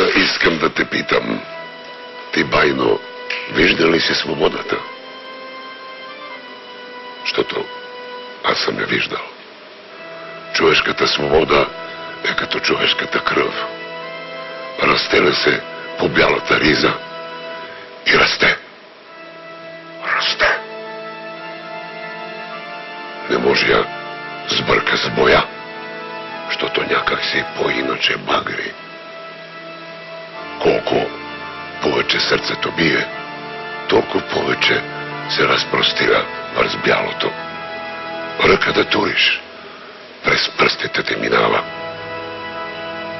искам да те питам. Ти, байно, вижда ли си свободата? Защото аз съм я виждал. Човешката свобода е като човешката кръв. Разтеля се по бялата риза и расте. Расте. Не може я сбърка с боя, защото някак си по-иначе багри. Колко повече сърцето бие, толкова повече се разпростира върз бялото. Ръка да туриш, през пръстите те минава.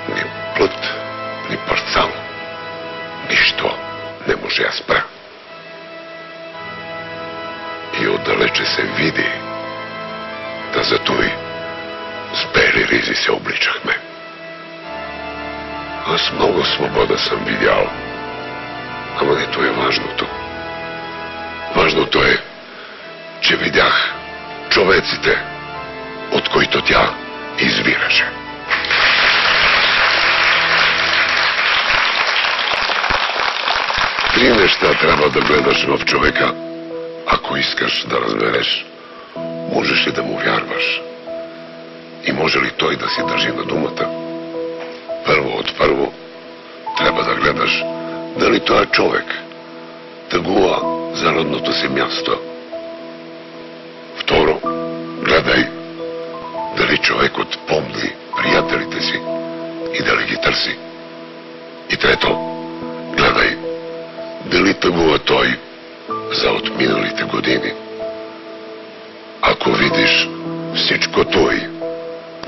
Ни плът, ни парцал, нищо не може я спра. И отдалече се види, да за той с бели ризи се обличахме. Аз много свобода съм видял, ама не то е важното. Важното е, че видях човеците, от които тя извираше. Три неща трябва да гледаш в човека, ако искаш да разбереш, можеш ли да му вярваш и може ли той да си държи на думата. Първо, трябва да гледаш дали той е човек тъгува за родното си място. Второ, гледай дали човекът помни приятелите си и дали ги търси. И трето, гледай дали тъгува той за отминалите години. Ако видиш всичко той,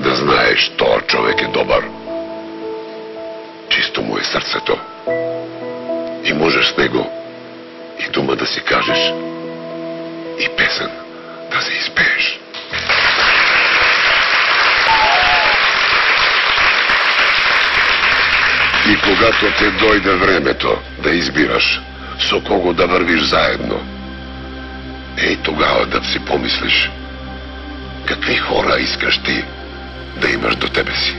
да знаеш, този човек е добър. Чисто му е сърцето. И можеш с него и дума да си кажеш, и песен да се изпееш. И когато те дойде времето да избираш с кого да вървиш заедно, ей тогава да си помислиш какви хора искаш ти да имаш до тебе си.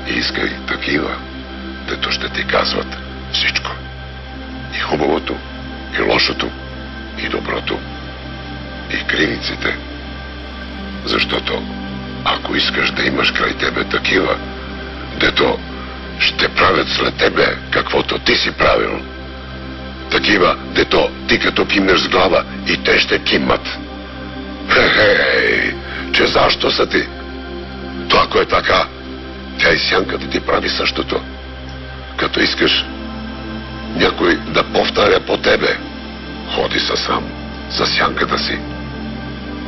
И искай такива, дето ще ти казват всичко. И хубавото, и лошото, и доброто, и кривиците. Защото ако искаш да имаш край тебе такива, дето ще правят след тебе каквото ти си правил, такива, дето ти като кимнеш с глава и те ще кимат. Хе-хей, че защо са ти? То ако е така, тя и сянката ти прави същото. Като искаш някой да повтаря по тебе, ходи сам, за сянката си.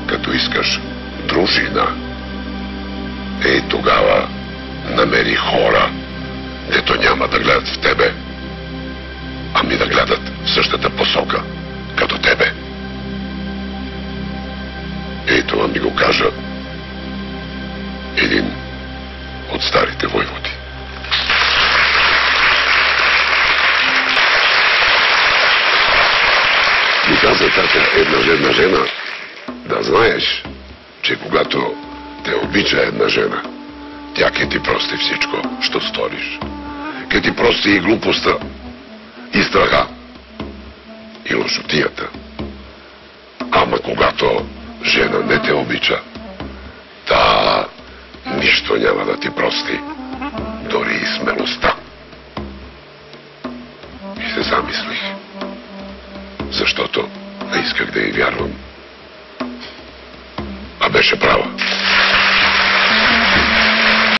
Като искаш дружина, ей тогава намери хора, дето няма да гледат в тебе, ами да гледат в същата посока, като тебе. Ей това ми го кажа един от старите войводи. Ми каза така една жена, да знаеш, че когато те обича една жена, тя ке ти прости всичко, що сториш. Ке ти прости и глупостта, и страха, и лошотията. Ама когато жена не те обича, та нищо няма да ти прости, дори и смелостта. И се замислих, защото не исках да й вярвам. А беше права.